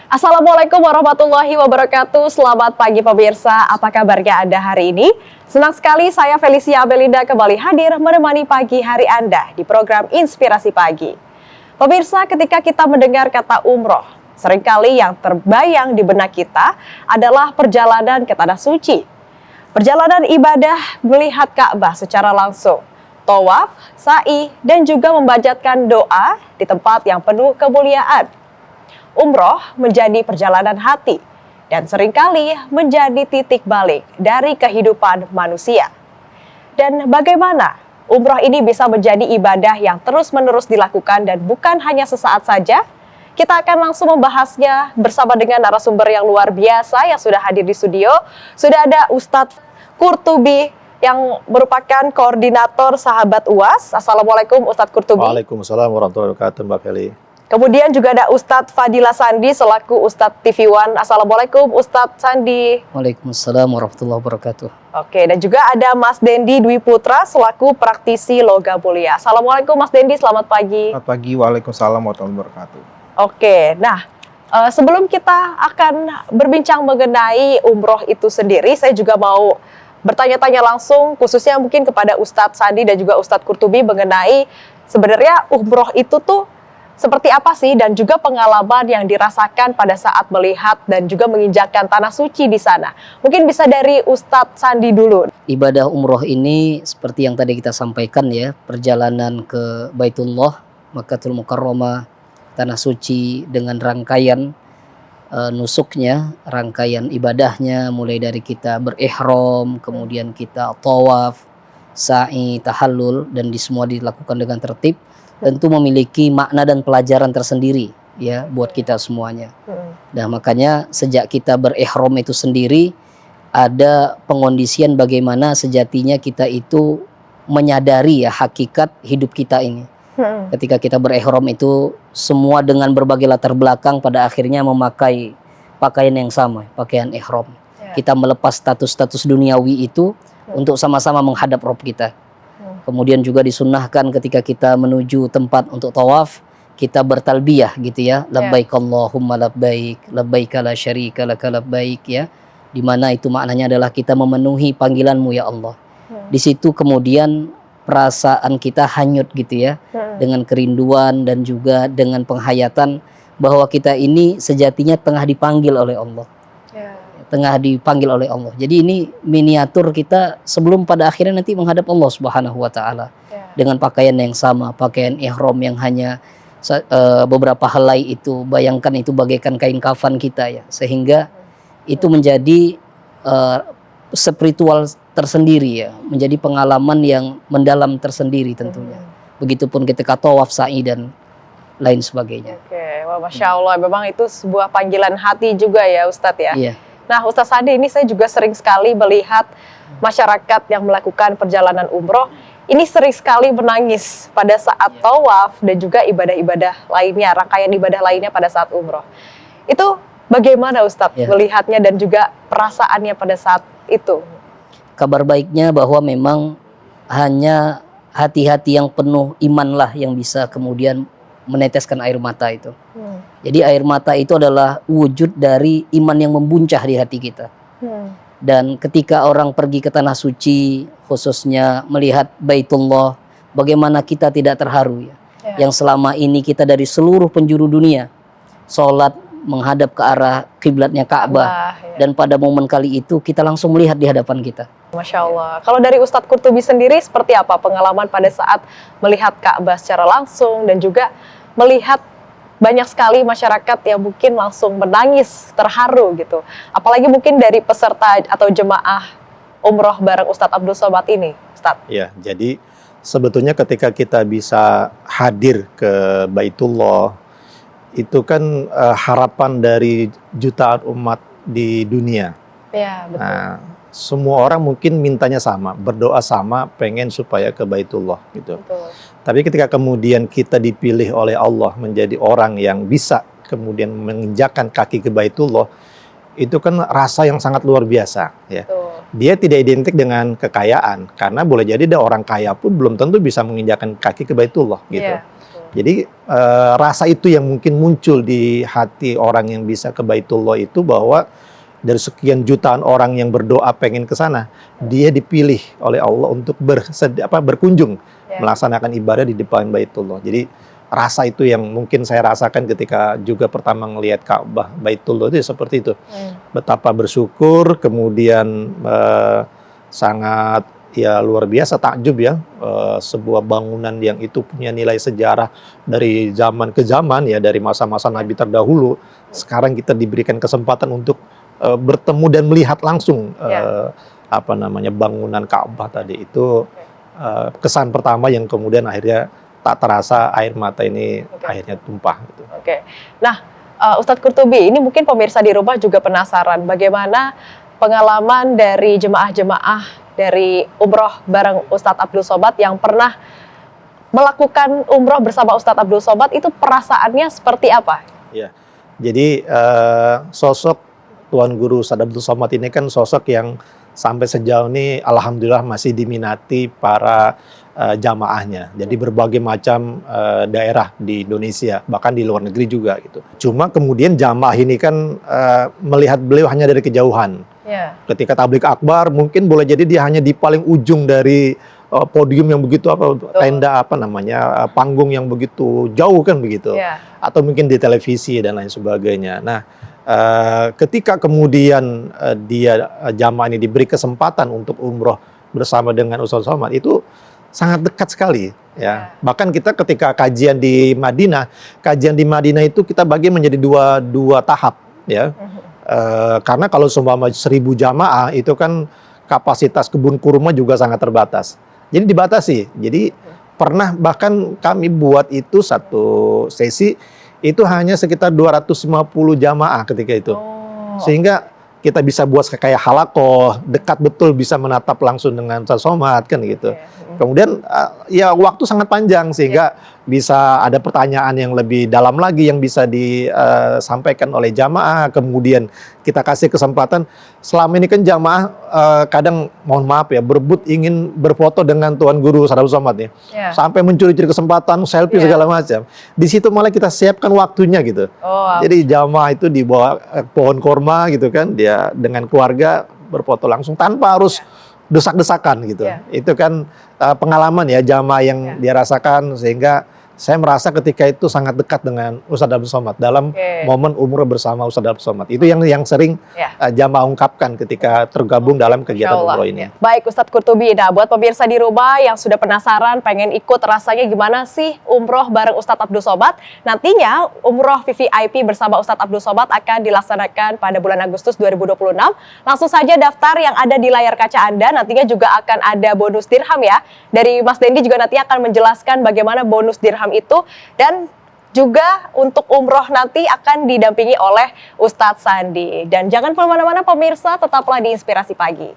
Assalamualaikum warahmatullahi wabarakatuh. Selamat pagi pemirsa, apa kabarnya Anda hari ini? Senang sekali saya Felicia Abelinda kembali hadir menemani pagi hari Anda di program Inspirasi Pagi. Pemirsa, ketika kita mendengar kata umroh, seringkali yang terbayang di benak kita adalah perjalanan ke Tanah Suci. Perjalanan ibadah melihat Ka'bah secara langsung, tawaf, sa'i, dan juga memanjatkan doa di tempat yang penuh kemuliaan. Umroh menjadi perjalanan hati dan seringkali menjadi titik balik dari kehidupan manusia. Dan bagaimana umroh ini bisa menjadi ibadah yang terus-menerus dilakukan dan bukan hanya sesaat saja? Kita akan langsung membahasnya bersama dengan narasumber yang luar biasa yang sudah hadir di studio. Sudah ada Ustadz Qurtubi yang merupakan koordinator Sahabat UAS. Assalamualaikum Ustadz Qurtubi. Waalaikumsalam warahmatullahi wabarakatuh, Mbak Feli. Kemudian juga ada Ustadz Fadila Sandi selaku Ustadz TV One. Assalamualaikum Ustadz Sandi. Waalaikumsalam warahmatullahi wabarakatuh. Oke, dan juga ada Mas Dendi Dwi Putra selaku praktisi logam mulia. Assalamualaikum Mas Dendi, selamat pagi. Selamat pagi, waalaikumsalam warahmatullahi wabarakatuh. Oke, nah sebelum kita akan berbincang mengenai umroh itu sendiri, saya juga mau bertanya-tanya langsung khususnya mungkin kepada Ustadz Sandi dan juga Ustadz Qurtubi mengenai sebenarnya umroh itu tuh seperti apa sih dan juga pengalaman yang dirasakan pada saat melihat dan juga menginjakkan tanah suci di sana. Mungkin bisa dari Ustadz Sandi dulu. Ibadah umroh ini seperti yang tadi kita sampaikan ya, perjalanan ke Baitullah, Makkatul Mukarramah, tanah suci dengan rangkaian nusuknya, rangkaian ibadahnya, mulai dari kita berihram, kemudian kita tawaf, sa'i, tahallul, dan di semua dilakukan dengan tertib. Tentu memiliki makna dan pelajaran tersendiri ya buat kita semuanya. Nah, makanya sejak kita berihram itu sendiri ada pengondisian bagaimana sejatinya kita itu menyadari ya hakikat hidup kita ini. Ketika kita berihram itu semua dengan berbagai latar belakang pada akhirnya memakai pakaian yang sama, pakaian ihram. Kita melepas status-status duniawi itu untuk sama-sama menghadap Rabb kita. Kemudian juga disunnahkan ketika kita menuju tempat untuk tawaf, kita bertalbiyah gitu ya. Labbaik Allahumma labbaik, labbaik la syarika laka labbaik ya. Di mana itu maknanya adalah kita memenuhi panggilanmu ya Allah. Di situ kemudian perasaan kita hanyut gitu ya. Dengan kerinduan dan juga dengan penghayatan bahwa kita ini sejatinya tengah dipanggil oleh Allah. Tengah dipanggil oleh Allah. Jadi ini miniatur kita sebelum pada akhirnya nanti menghadap Allah Subhanahu wa taala. Dengan pakaian yang sama, pakaian ihram yang hanya beberapa helai itu, bayangkan itu bagaikan kain kafan kita ya. Sehingga itu menjadi spiritual tersendiri ya, menjadi pengalaman yang mendalam tersendiri tentunya. Begitupun ketika tawaf, sa'i dan lain sebagainya. Oke, wah, Masya Allah, memang itu sebuah panggilan hati juga ya Ustadz ya. Iya. Nah Ustadz Sandi, ini saya juga sering sekali melihat masyarakat yang melakukan perjalanan umroh ini sering sekali menangis pada saat tawaf dan juga ibadah-ibadah lainnya, rangkaian ibadah lainnya pada saat umroh. Itu bagaimana Ustadz melihatnya dan juga perasaannya pada saat itu? Kabar baiknya bahwa memang hanya hati-hati yang penuh iman lah yang bisa kemudian meneteskan air mata itu. Jadi air mata itu adalah wujud dari iman yang membuncah di hati kita. Dan ketika orang pergi ke tanah suci, khususnya melihat Baitullah, bagaimana kita tidak terharu ya. Yang selama ini kita dari seluruh penjuru dunia sholat menghadap ke arah kiblatnya Ka'bah, dan pada momen kali itu kita langsung melihat di hadapan kita. Masya Allah. Kalau dari Ustadz Qurtubi sendiri seperti apa pengalaman pada saat melihat Ka'bah secara langsung dan juga melihat banyak sekali masyarakat yang mungkin langsung menangis, terharu gitu. Apalagi mungkin dari peserta atau jemaah umroh bareng Ustadz Abdul Somad ini, Ustadz. Ya, jadi sebetulnya ketika kita bisa hadir ke Baitullah, itu kan harapan dari jutaan umat di dunia. Ya, betul. Nah, semua orang mungkin mintanya sama, berdoa sama, pengen supaya ke Baitullah gitu. Betul. Tapi ketika kemudian kita dipilih oleh Allah menjadi orang yang bisa kemudian menginjakkan kaki ke Baitullah, itu kan rasa yang sangat luar biasa ya. Betul. Dia tidak identik dengan kekayaan, karena boleh jadi ada orang kaya pun belum tentu bisa menginjakkan kaki ke Baitullah gitu. Yeah. Jadi rasa itu yang mungkin muncul di hati orang yang bisa ke Baitullah itu, bahwa dari sekian jutaan orang yang berdoa pengen ke sana, dia dipilih oleh Allah untuk berkunjung melaksanakan ibadah di depan Baitullah. Jadi rasa itu yang mungkin saya rasakan ketika juga pertama ngelihat Ka'bah Baitullah itu seperti itu. Betapa bersyukur, kemudian sangat ya luar biasa takjub ya, sebuah bangunan yang itu punya nilai sejarah dari zaman ke zaman ya, dari masa-masa Nabi terdahulu. Sekarang kita diberikan kesempatan untuk bertemu dan melihat langsung bangunan Ka'bah tadi itu. Kesan pertama yang kemudian akhirnya tak terasa air mata ini akhirnya tumpah gitu. Nah, Ustadz Qurtubi, ini mungkin pemirsa di rumah juga penasaran bagaimana pengalaman dari jemaah-jemaah dari umroh bareng Ustadz Abdul Somad yang pernah melakukan umroh bersama Ustadz Abdul Somad, itu perasaannya seperti apa? Ya, jadi sosok Tuan Guru Ustadz Abdul Somad ini kan sosok yang sampai sejauh ini alhamdulillah masih diminati para jamaahnya. Jadi berbagai macam daerah di Indonesia, bahkan di luar negeri juga gitu. Cuma kemudian jamaah ini kan melihat beliau hanya dari kejauhan. Ketika tablik akbar mungkin boleh jadi dia hanya di paling ujung dari podium yang begitu tenda panggung yang begitu jauh kan begitu. Atau mungkin di televisi dan lain sebagainya. Nah, ketika kemudian jamaah ini diberi kesempatan untuk umroh bersama dengan Ustadz Somad, itu sangat dekat sekali ya. Bahkan kita ketika kajian di Madinah itu kita bagi menjadi dua tahap ya. Karena kalau seumpama 1.000 jamaah itu kan kapasitas kebun kurma juga sangat terbatas. Jadi dibatasi. Jadi pernah bahkan kami buat itu satu sesi itu hanya sekitar 250 jamaah ketika itu. Sehingga kita bisa buat kayak halakoh, dekat betul bisa menatap langsung dengan Ustadz Somad kan gitu. Kemudian ya waktu sangat panjang sehingga bisa ada pertanyaan yang lebih dalam lagi yang bisa disampaikan oleh jamaah. Kemudian kita kasih kesempatan. Selama ini kan jamaah kadang mohon maaf ya berebut ingin berfoto dengan Tuan Guru Ustadz Abdul Somad ya. Sampai mencuri-curi kesempatan selfie segala macam. Di situ malah kita siapkan waktunya gitu. Jadi jamaah itu di bawah pohon korma gitu kan, dia dengan keluarga berfoto langsung tanpa harus desak-desakan gitu. Itu kan pengalaman ya jamaah yang dia rasakan, sehingga saya merasa ketika itu sangat dekat dengan Ustadz Abdul Somad dalam momen umroh bersama Ustadz Abdul Somad. Itu yang sering jamaah ungkapkan ketika tergabung dalam kegiatan umroh ini. Baik Ustadz Qurtubi, nah buat pemirsa di rumah yang sudah penasaran pengen ikut rasanya gimana sih umroh bareng Ustadz Abdul Somad, nantinya umroh VVIP bersama Ustadz Abdul Somad akan dilaksanakan pada bulan Agustus 2026. Langsung saja daftar yang ada di layar kaca Anda. Nantinya juga akan ada bonus dirham ya. Dari Mas Dendi juga nanti akan menjelaskan bagaimana bonus dirham itu, dan juga untuk umroh nanti akan didampingi oleh Ustadz Sandi. Dan jangan kemana-mana pemirsa, tetaplah di Inspirasi Pagi.